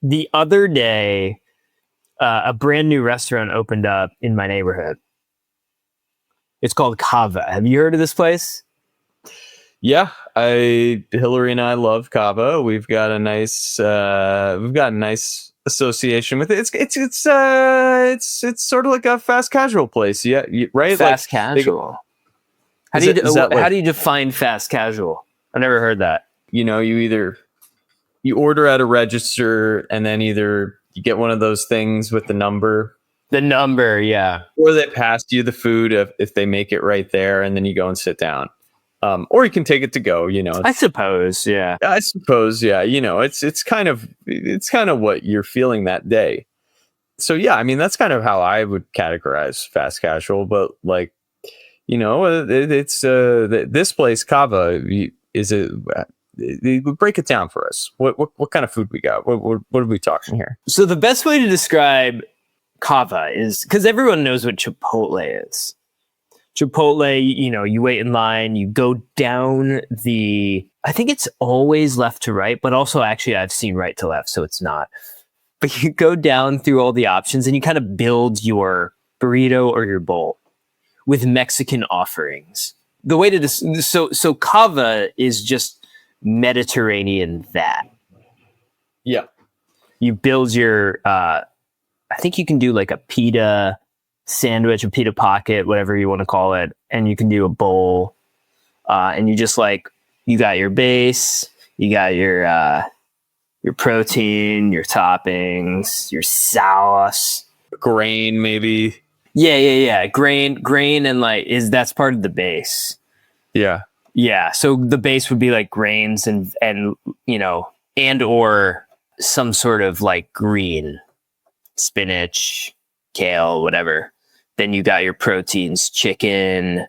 the other day, a brand new restaurant opened up in my neighborhood. It's called Kava. Have you heard of this place? Yeah, Hillary and I love Cabo. We've got a nice association with it. It's sort of like a fast casual place. Yeah, right. Fast casual. How do you define fast casual? I never heard that. You order at a register and then either you get one of those things with the number. The number, yeah. Or they pass you the food if they make it right there, and then you go and sit down. Or you can take it to go, I suppose, yeah. It's kind of what you're feeling that day. So yeah, I mean that's kind of how I would categorize fast casual. But like, this place Cava break it down for us. What kind of food we got? What are we talking here? So the best way to describe Cava is because everyone knows what Chipotle is. Chipotle, you wait in line, you go down I think it's always left to right, but also actually I've seen right to left, so it's not. But you go down through all the options and you kind of build your burrito or your bowl with Mexican offerings. The way to so Cava is just Mediterranean that. Yeah. You build your I think you can do like a pita sandwich, a pita pocket, whatever you want to call it, and you can do a bowl, and you just you got your base, you got your protein, your toppings, your sauce, grain maybe. Yeah. Grain, and that's part of the base. Yeah. So the base would be like grains and or some sort of like green, spinach, kale, whatever. Then you got your proteins, chicken,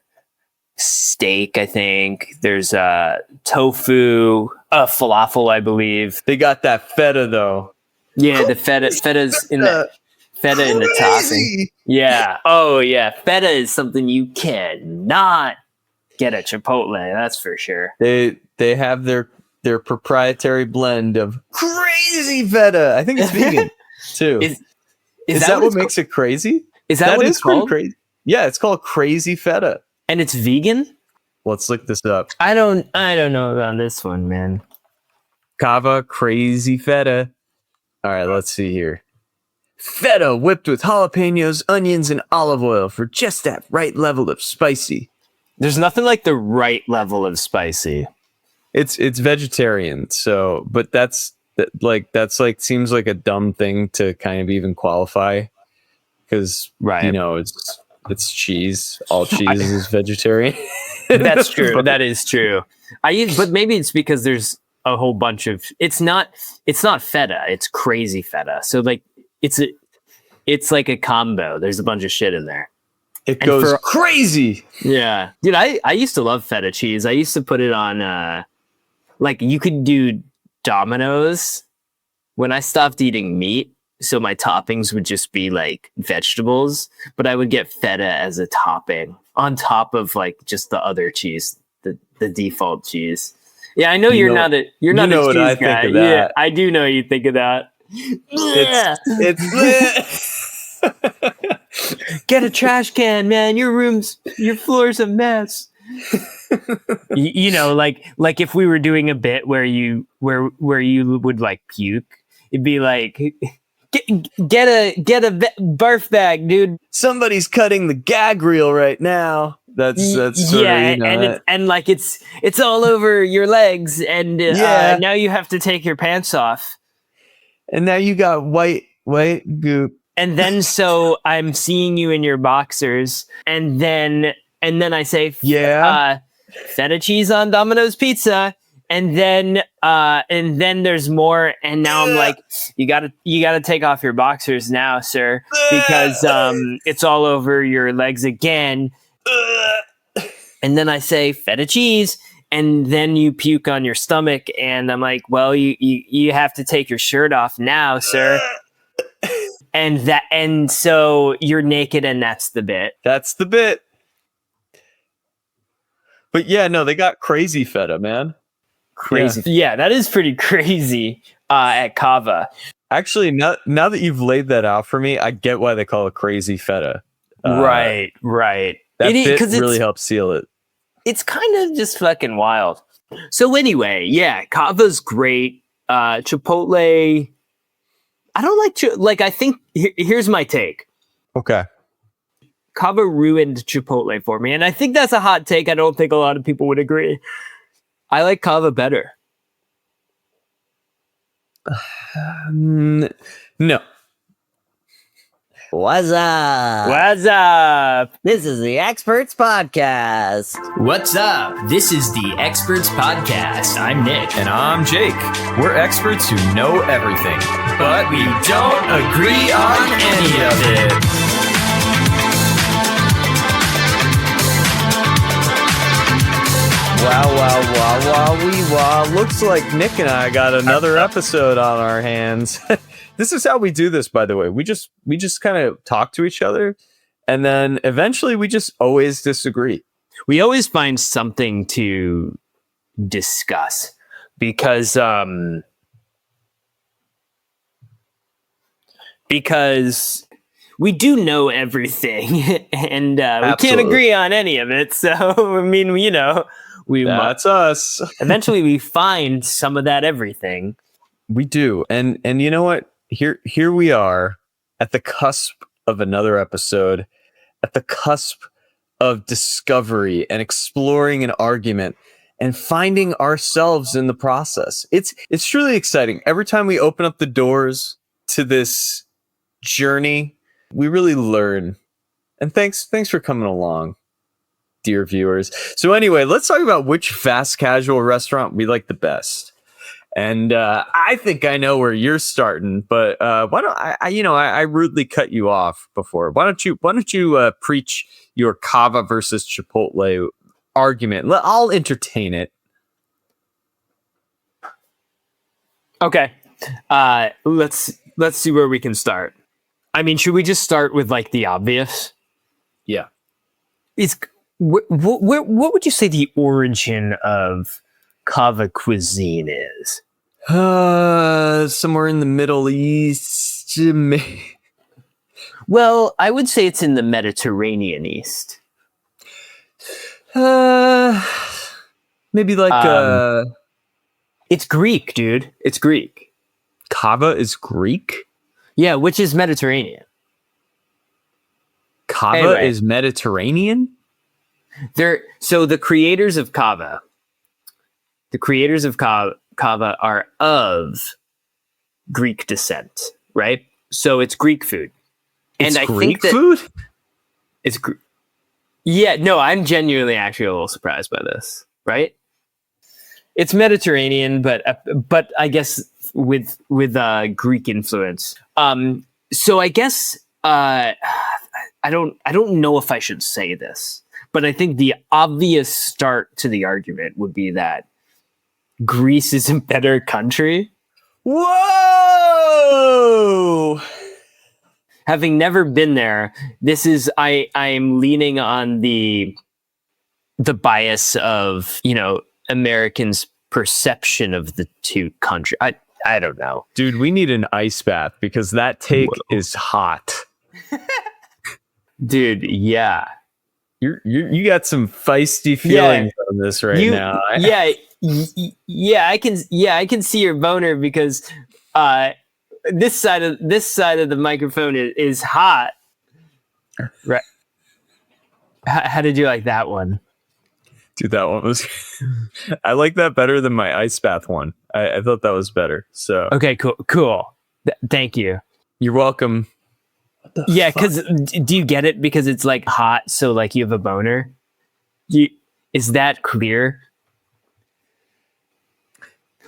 steak, I think. There's tofu, falafel, I believe. They got that feta though. Yeah, the feta's in the feta in the topping. Yeah. Oh yeah. Feta is something you cannot get at Chipotle, that's for sure. They have their proprietary blend of crazy feta. I think it's vegan too. Is that what makes it crazy? Is that what it's called? Crazy. Yeah, it's called crazy feta. And it's vegan? Let's look this up. I don't know about this one, man. Cava crazy feta. All right, let's see here. Feta whipped with jalapenos, onions, and olive oil for just that right level of spicy. There's nothing like the right level of spicy. It's vegetarian, so but that's seems like a dumb thing to kind of even qualify. Because it's cheese. All cheese is vegetarian. That's true. That is true. But maybe it's because there's a whole bunch of. It's not feta. It's crazy feta. So it's like a combo. There's a bunch of shit in there. It goes crazy. Yeah, dude. I used to love feta cheese. I used to put it on. You could do Domino's. When I stopped eating meat. So my toppings would just be like vegetables, but I would get feta as a topping on top of just the other cheese, the default cheese. Yeah, I know you're not a cheese guy. Think of that. Yeah, I do know you think of that. It's Get a trash can, man. Your floor's a mess. Like if we were doing a bit where you would puke, it'd be like. Get a barf bag, dude. Somebody's cutting the gag reel right now. That's it's all over your legs, and now you have to take your pants off, and now you got white goop, and then so I'm seeing you in your boxers, and then I say feta cheese on Domino's pizza. And then there's more, and now I'm like, you gotta take off your boxers now, sir, because it's all over your legs again. And then I say feta cheese, and then you puke on your stomach, and I'm like, well, you have to take your shirt off now, sir. And so you're naked, and that's the bit. That's the bit. But yeah, no, they got crazy feta, man. Crazy. Yeah, that is pretty crazy at Cava. Actually, now that you've laid that out for me, I get why they call it crazy feta. Right. That bit really helps seal it. It's kind of just fucking wild. So anyway, yeah, Kava's great. Chipotle, I don't like I think here's my take. Okay. Kava ruined Chipotle for me, and I think that's a hot take. I don't think a lot of people would agree. I like Kava better. No. What's up? What's up? This is the Experts Podcast. What's up? This is the Experts Podcast. I'm Nick. And I'm Jake. We're experts who know everything, but we don't agree on any of it. Wow. Looks like Nick and I got another episode on our hands. This is how we do this, by the way. We just kind of talk to each other, and then eventually we just always disagree. We always find something to discuss because we do know everything, and we can't agree on any of it. So I mean, that's us. Eventually, we find some of that everything. We do, and you know what? Here we are at the cusp of another episode, at the cusp of discovery and exploring an argument and finding ourselves in the process. It's truly exciting. Every time we open up the doors to this journey, we really learn. And thanks for coming along, dear viewers. So anyway, let's talk about which fast casual restaurant we like the best. And I think I know where you're starting, but why don't I rudely cut you off before. Why don't you preach your Kava versus Chipotle argument? I'll entertain it. Okay. Let's see where we can start. I mean, should we just start with like the obvious? Yeah. What would you say the origin of Kava cuisine is? Somewhere in the Middle East. Well, I would say it's in the Mediterranean East. Maybe like it's Greek, dude. It's Greek. Kava is Greek? Yeah, which is Mediterranean. Kava is Mediterranean? So the creators of Kava are of Greek descent, right? So it's Greek food. And I think that food? It's yeah, no, I'm genuinely actually a little surprised by this, right? It's Mediterranean, but I guess with Greek influence. So I guess I don't know if I should say this, but I think the obvious start to the argument would be that Greece is a better country. Whoa! Having never been there, I'm leaning on the bias of, Americans' perception of the two countries. I don't know. Dude, we need an ice bath because that take is hot. Dude, yeah. You got some feisty feelings on this now. Yeah, I can see your boner because this side of the microphone is hot. Right. How did you like that one? Dude, that one was I like that better than my ice bath one. I thought that was better. So okay, cool. Thank you. You're welcome. Yeah, because do you get it? Because it's like hot, so like you have a boner. Is that clear?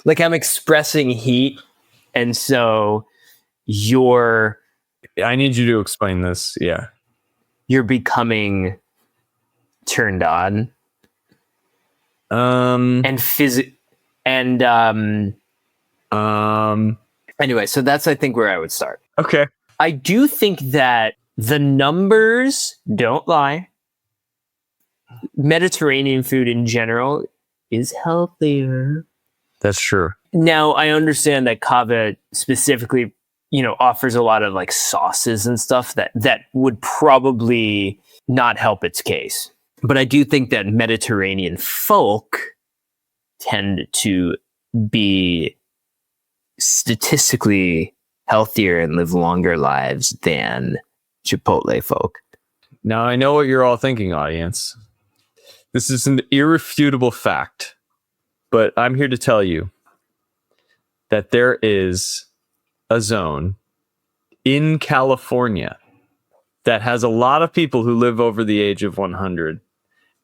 Like I'm expressing heat, and so I need you to explain this. Yeah, you're becoming turned on. Anyway, so that's I think where I would start. Okay. I do think that the numbers don't lie. Mediterranean food in general is healthier. That's true. Now, I understand that Kava specifically offers a lot of like sauces and stuff that would probably not help its case. But I do think that Mediterranean folk tend to be statistically healthier and live longer lives than Chipotle folk. Now, I know what you're all thinking, audience. This is an irrefutable fact, but I'm here to tell you that there is a zone in California that has a lot of people who live over the age of 100.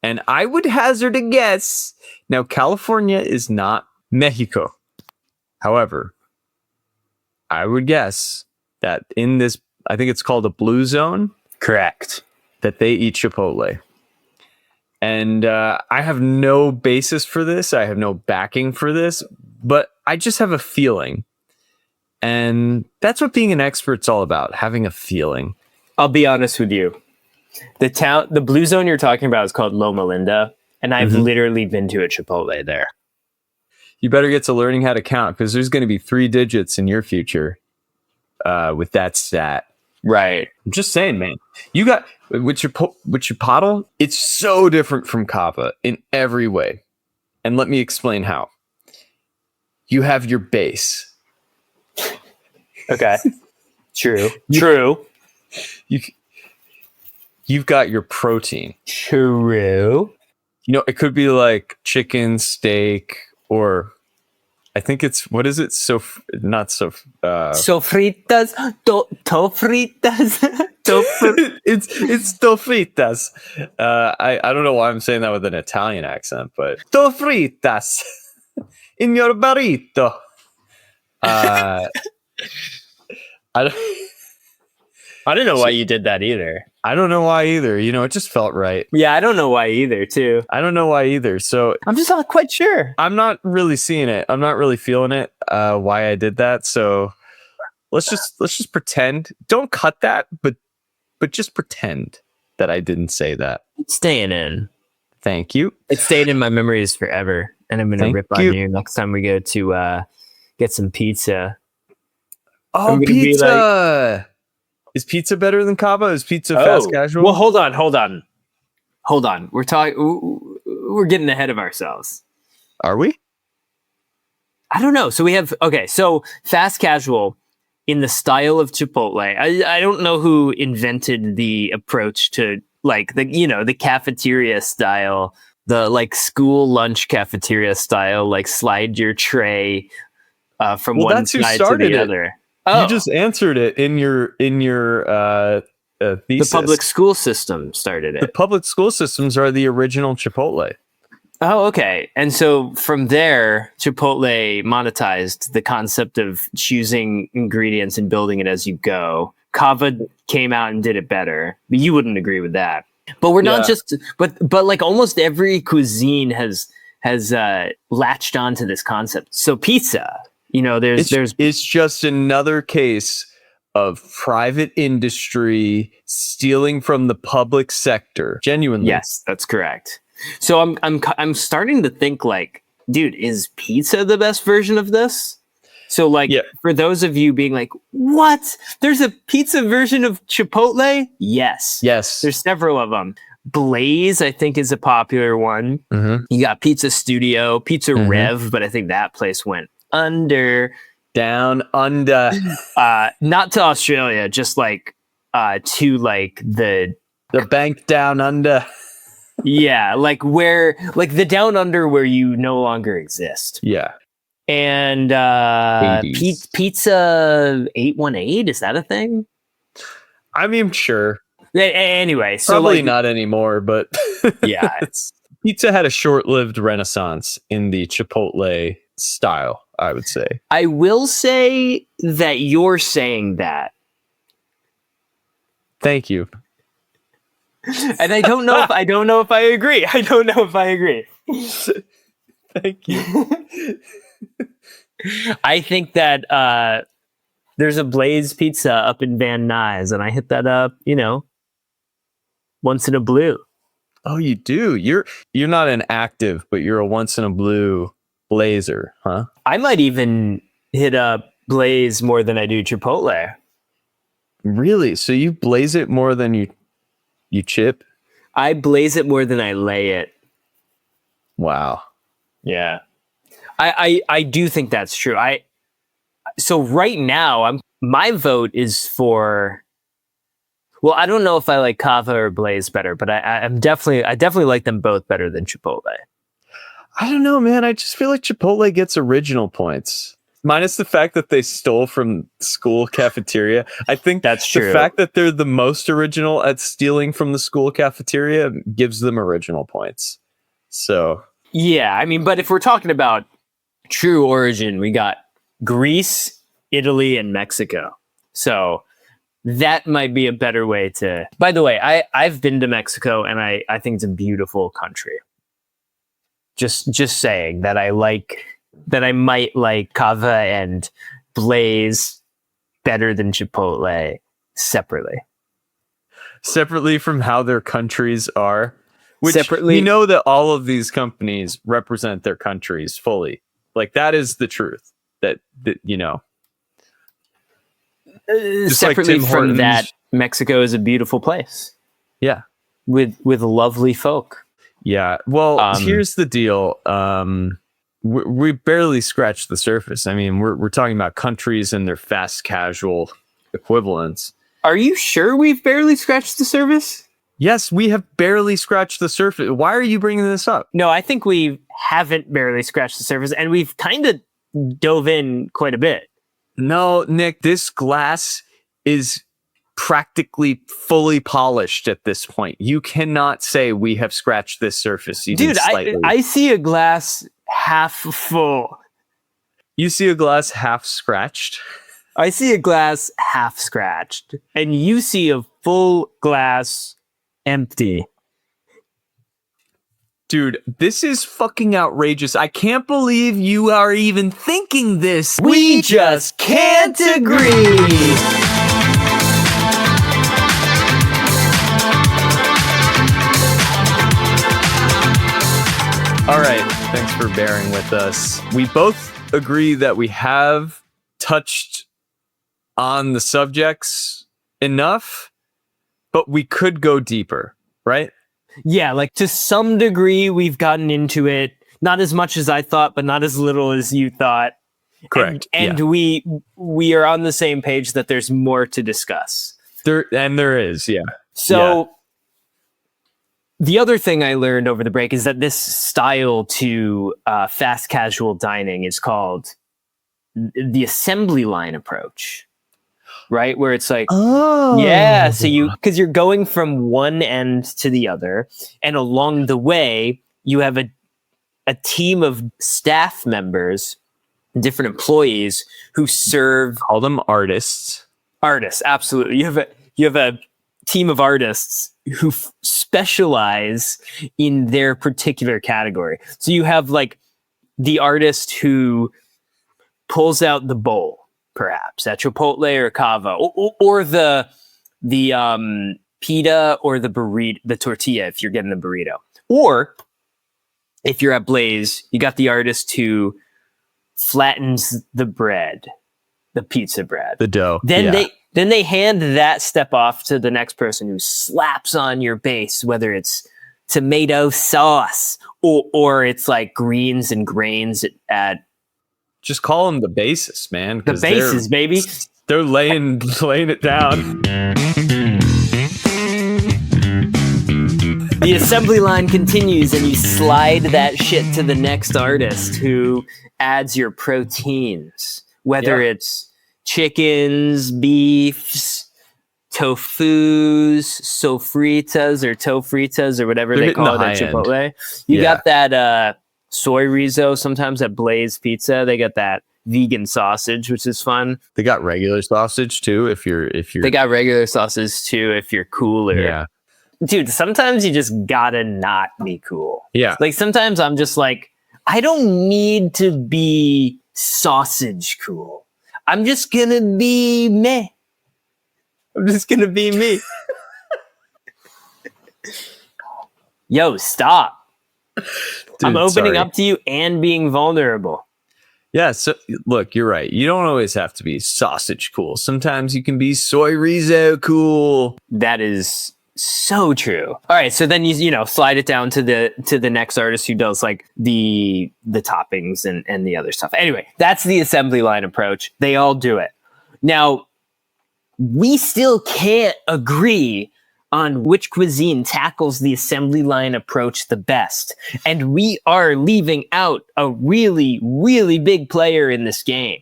And I would hazard a guess. Now, California is not Mexico. However, I would guess that in this, I think it's called a blue zone. Correct. That they eat Chipotle. And I have no basis for this. I have no backing for this. But I just have a feeling. And that's what being an expert's all about, having a feeling. I'll be honest with you. The blue zone you're talking about is called Loma Linda. And I've literally been to a Chipotle there. You better get to learning how to count, because there's going to be 3 digits in your future with that stat. Right. I'm just saying, man. You got with Chipotle, it's so different from Cava in every way. And let me explain how. You have your base. Okay. True. You've got your protein. True. It could be like chicken, steak, or I think it's, what is it? Sofritas. Tofritas. It's tofritas. I don't know why I'm saying that with an Italian accent, but tofritas in your burrito. I don't know why you did that either. I don't know why either. It just felt right. Yeah, I don't know why either, too. I don't know why either. So I'm just not quite sure. I'm not really seeing it. I'm not really feeling it, why I did that. So let's just pretend. Don't cut that, but just pretend that I didn't say that. It's staying in. Thank you. It's stayed in my memories forever. And I'm going to rip on you next time we go to get some pizza. Oh, pizza! Is pizza better than Cava? Is pizza fast casual? Well, hold on. We're getting ahead of ourselves. Are we? I don't know. So we have, so fast casual in the style of Chipotle. I don't know who invented the approach to like the cafeteria style, the like school lunch cafeteria style, like slide your tray from one side to the other. You just answered it in your thesis. The public school system started it. The public school systems are the original Chipotle. Oh, okay. And so from there, Chipotle monetized the concept of choosing ingredients and building it as you go. Cava came out and did it better. You wouldn't agree with that. But we're not just, but like almost every cuisine has latched onto this concept. So pizza. It's just another case of private industry stealing from the public sector. Genuinely. Yes, that's correct. So I'm starting to think like, dude, is pizza the best version of this? So like for those of you being like, what? There's a pizza version of Chipotle? Yes. There's several of them. Blaze, I think, is a popular one. Mm-hmm. You got Pizza Studio, Pizza Rev, but I think that place went down under, not to Australia, just like to like the bank down under. Yeah, like where, like the down under where you no longer exist. Yeah. And Pizza 818, is that a thing? I mean, sure. Anyway, so probably like, not anymore, but yeah, pizza had a short-lived renaissance in the Chipotle style, I would say. I will say that you're saying that. Thank you. And I don't know if I agree. I don't know if I agree. Thank you. I think that there's a Blaze Pizza up in Van Nuys, and I hit that up, once in a blue. Oh, you do? You're not an active, but you're a once in a blue Blazer, huh? I might even hit up Blaze more than I do Chipotle. Really? So you blaze it more than you chip? I blaze it more than I lay it. Wow. Yeah. I do think that's true. So right now my vote is for, well, I don't know if I like Kava or Blaze better, but I definitely like them both better than Chipotle. I don't know, man. I just feel like Chipotle gets original points. Minus the fact that they stole from school cafeteria. I think that's true. The fact that they're the most original at stealing from the school cafeteria gives them original points. So yeah, I mean, but if we're talking about true origin, we got Greece, Italy, and Mexico. So that might be a better way to. By the way, I've been to Mexico, and I think it's a beautiful country. Just saying that I might like Kava and Blaze better than Chipotle separately. Separately from how their countries are. Which separately, we know that all of these companies represent their countries fully. Like, that is the truth. That you know. Separately like from that, Mexico is a beautiful place. Yeah. With lovely folk. Yeah. Well, here's the deal. We barely scratched the surface. I mean, we're talking about countries and their fast casual equivalents. Are you sure we've barely scratched the surface? Yes, we have barely scratched the surface. Why are you bringing this up? No, I think we haven't barely scratched the surface, and we've kind of dove in quite a bit. No, Nick, this glass is practically fully polished at this point. You cannot say we have scratched this surface even slightly. Dude, I see a glass half full. You see a glass half scratched? I see a glass half scratched, and you see a full glass empty. Dude, this is fucking outrageous. I can't believe you are even thinking this. We just can't agree. All right, thanks for bearing with us. We both agree that we have touched on the subjects enough, but we could go deeper, right? Yeah, like to some degree we've gotten into it. Not as much as I thought, but not as little as you thought. Correct. And we are on the same page that there's more to discuss. There is, yeah. So the other thing I learned over the break is that this style to fast casual dining is called the assembly line approach, right? Where it's like, so because you're going from one end to the other, and along the way, you have a team of staff members, different employees who serve. Call them artists. Artists, absolutely. You have a team of artists who specialize in their particular category. So you have like the artist who pulls out the bowl, perhaps at Chipotle or Cava, or the pita or the burrito, the tortilla if you're getting a burrito. Or if you're at Blaze, you got the artist who flattens the bread, the pizza bread, the dough. Then they hand that step off to the next person who slaps on your base, whether it's tomato sauce or it's like greens and grains at just call them the bases, man. The bases, baby. They're laying it down. The assembly line continues, and you slide that shit to the next artist who adds your proteins, whether it's chickens, beefs, tofus, sofritas or tofritas or whatever they call it at Chipotle. You got that soy rizo sometimes at Blaze Pizza. They got that vegan sausage, which is fun. They got regular sausage too if you're They got regular sausage too if you're cooler. Yeah. Dude, sometimes you just gotta not be cool. Yeah. Like sometimes I'm just like, I don't need to be sausage cool. I'm just gonna be me. I'm just gonna be me. Yo, stop. Dude, I'm opening up to you and being vulnerable. Yeah, so look, you're right. You don't always have to be sausage cool. Sometimes you can be soy rizo cool. That is so true. All right, so then you slide it down to the next artist who does like the toppings and the other stuff. Anyway, that's the assembly line approach. They all do it. Now, we still can't agree on which cuisine tackles the assembly line approach the best. And we are leaving out a really, really big player in this game.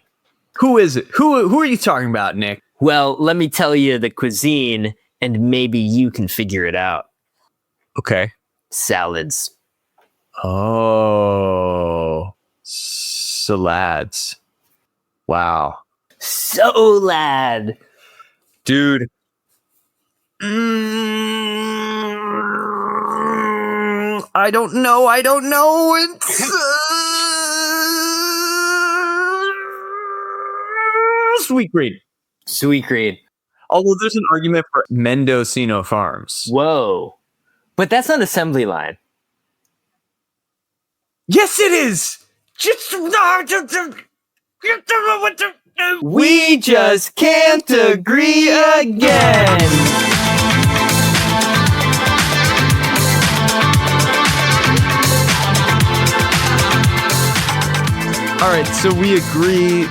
Who is it? Who are you talking about, Nick? Well, let me tell you the cuisine, and maybe you can figure it out. Okay. Salads. Oh, salads. Wow. Solad. Dude. I don't know. It's sweet green. Sweet green. Although there's an argument for Mendocino Farms. Whoa. But that's not assembly line. Yes, it is. We just can't agree again. All right, so we agree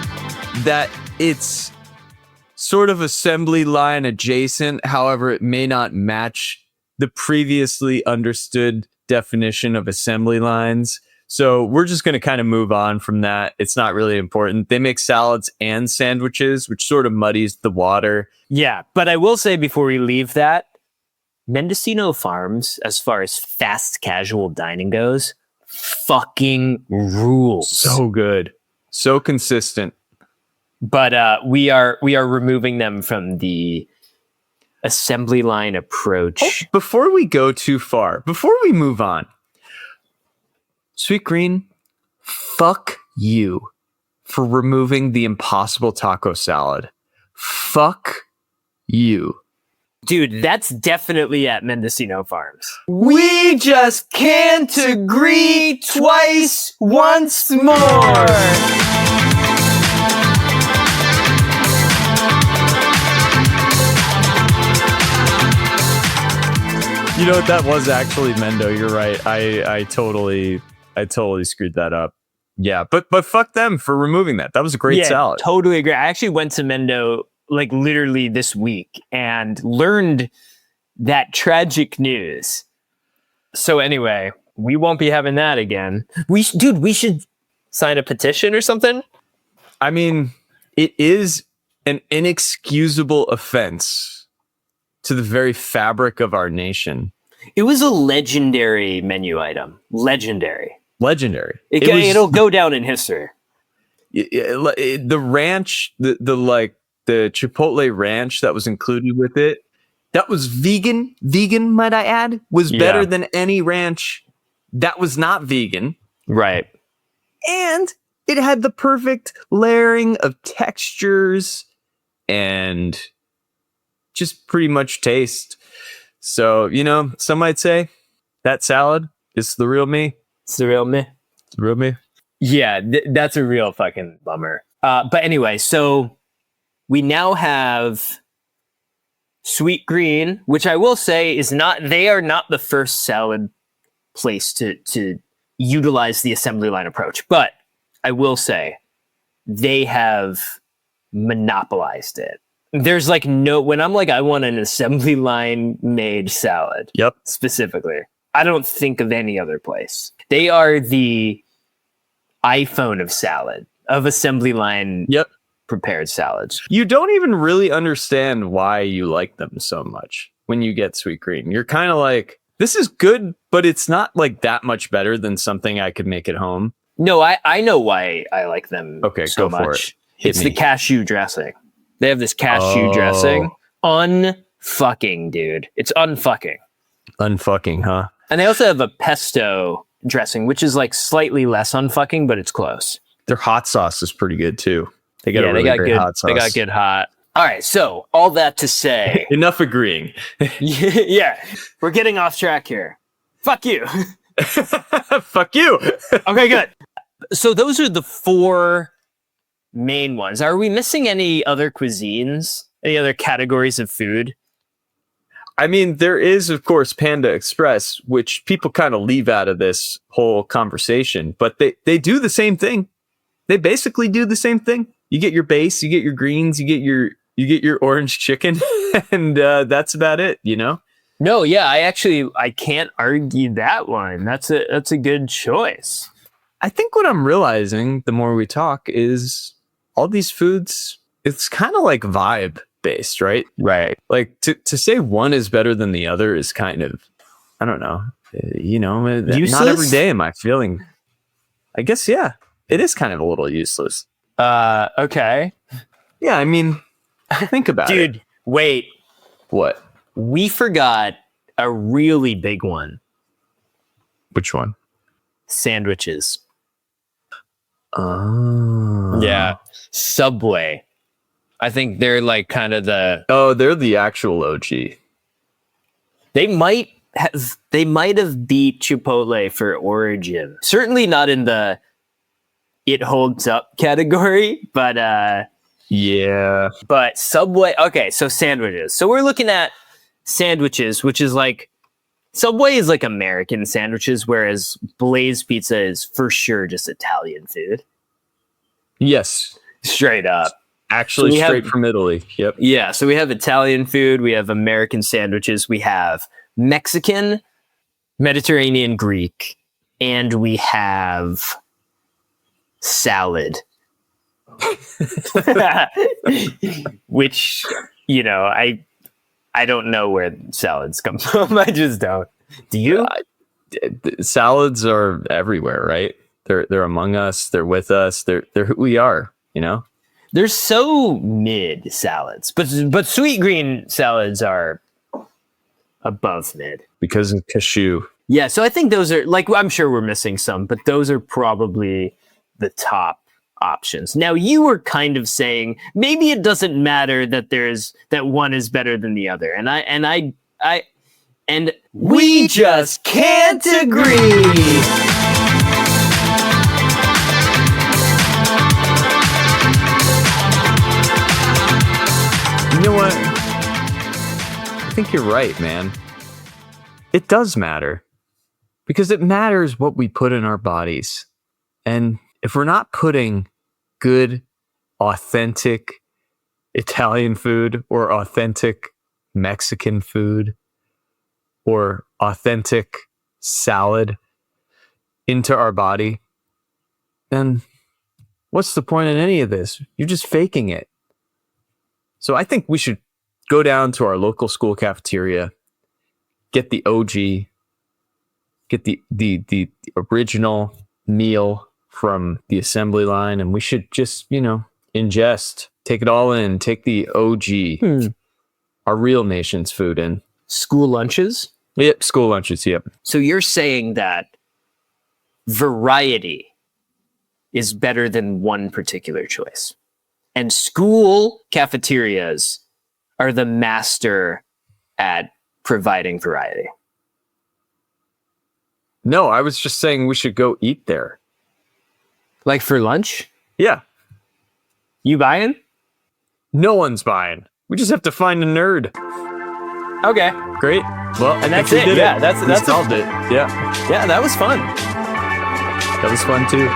that it's sort of assembly line adjacent. However, it may not match the previously understood definition of assembly lines. So we're just going to kind of move on from that. It's not really important. They make salads and sandwiches, which sort of muddies the water. Yeah, but I will say before we leave that, Mendocino Farms, as far as fast casual dining goes, fucking rules. So good. So consistent. But we are removing them from the assembly line approach. Oh, before we go too far, before we move on, Sweet Green, fuck you for removing the Impossible Taco Salad. Fuck you. Dude, that's definitely at Mendocino Farms. We just can't agree twice once more. You know what? That was actually Mendo. You're right. I totally screwed that up. Yeah, but fuck them for removing that. That was a great salad. Totally agree. I actually went to Mendo like literally this week and learned that tragic news. So anyway, we won't be having that again. We should sign a petition or something. I mean, it is an inexcusable offense to the very fabric of our nation. It was a legendary menu item. Legendary. It'll go down in history. The ranch, the Chipotle ranch that was included with it, that was vegan, might I add, was better than any ranch that was not vegan. Right. And it had the perfect layering of textures and just pretty much taste. So, some might say that salad is the real me. It's the real me. It's the real me. Yeah, that's a real fucking bummer. But anyway, so we now have Sweet Green, which I will say they are not the first salad place to utilize the assembly line approach. But I will say they have monopolized it. There's when I'm like, I want an assembly line made salad. Yep. Specifically. I don't think of any other place. They are the iPhone of salad, of assembly line prepared salads. You don't even really understand why you like them so much when you get Sweet Green. You're kind of like, this is good, but it's not like that much better than something I could make at home. No, I know why I like them so much. For it. It's the cashew dressing. They have this cashew dressing. Unfucking, dude. It's unfucking. Unfucking, huh? And they also have a pesto dressing, which is like slightly less unfucking, but it's close. Their hot sauce is pretty good too. They got great hot sauce. They got good hot. All right, so all that to say, enough agreeing. Yeah, we're getting off track here. Fuck you. Fuck you. Okay, good. So those are the 4 main ones. Are we missing any other cuisines? Any other categories of food? I mean, there is, of course, Panda Express, which people kind of leave out of this whole conversation, but they do the same thing. They basically do the same thing. You get your base, you get your greens, you get your orange chicken, and that's about it, you know? No, yeah, I can't argue that one. That's a good choice. I think what I'm realizing the more we talk is all these foods, it's kind of like vibe based, right? Right. Like to say one is better than the other is kind of, I don't know, Useless? Not every day am I feeling, I guess, yeah, it is kind of a little useless. Okay. Yeah, I mean, think about it. Dude, wait. What? We forgot a really big one. Which one? Sandwiches. Oh. Yeah. Subway. I think they're like kind of they're the actual OG. They might have beat Chipotle for origin. Certainly not in the it holds up category, but yeah. But Subway, okay, so sandwiches. So we're looking at sandwiches, which is like Subway is like American sandwiches, whereas Blaze Pizza is for sure just Italian food. Yes. Straight up. Actually, so straight from Italy. Yep. Yeah. So we have Italian food. We have American sandwiches. We have Mexican, Mediterranean, Greek, and we have salad. Which, you know, I don't know where salads come from. I just don't. Do you? Salads are everywhere, right? They're among us. They're with us. They're who we are. You know. They're so mid salads, but sweet green salads are above mid because of cashew. Yeah, so I think those are like I'm sure we're missing some, but those are probably the top options. Now you were kind of saying maybe it doesn't matter that one is better than the other, and we just can't agree. You know what? I think you're right, man. It does matter because it matters what we put in our bodies. And if we're not putting good, authentic Italian food or authentic Mexican food or authentic salad into our body, then what's the point in any of this? You're just faking it. So I think we should go down to our local school cafeteria, get the OG, get the original meal from the assembly line, and we should just, ingest, take it all in, take the OG, our real nation's food in. School lunches? Yep, school lunches, yep. So you're saying that variety is better than one particular choice. And school cafeterias are the master at providing variety. No, I was just saying we should go eat there. Like for lunch? Yeah. You buying? No one's buying. We just have to find a nerd. Okay. Great. Well, and that's it. Yeah, that's solved it. Yeah. Yeah, that was fun. That was fun too.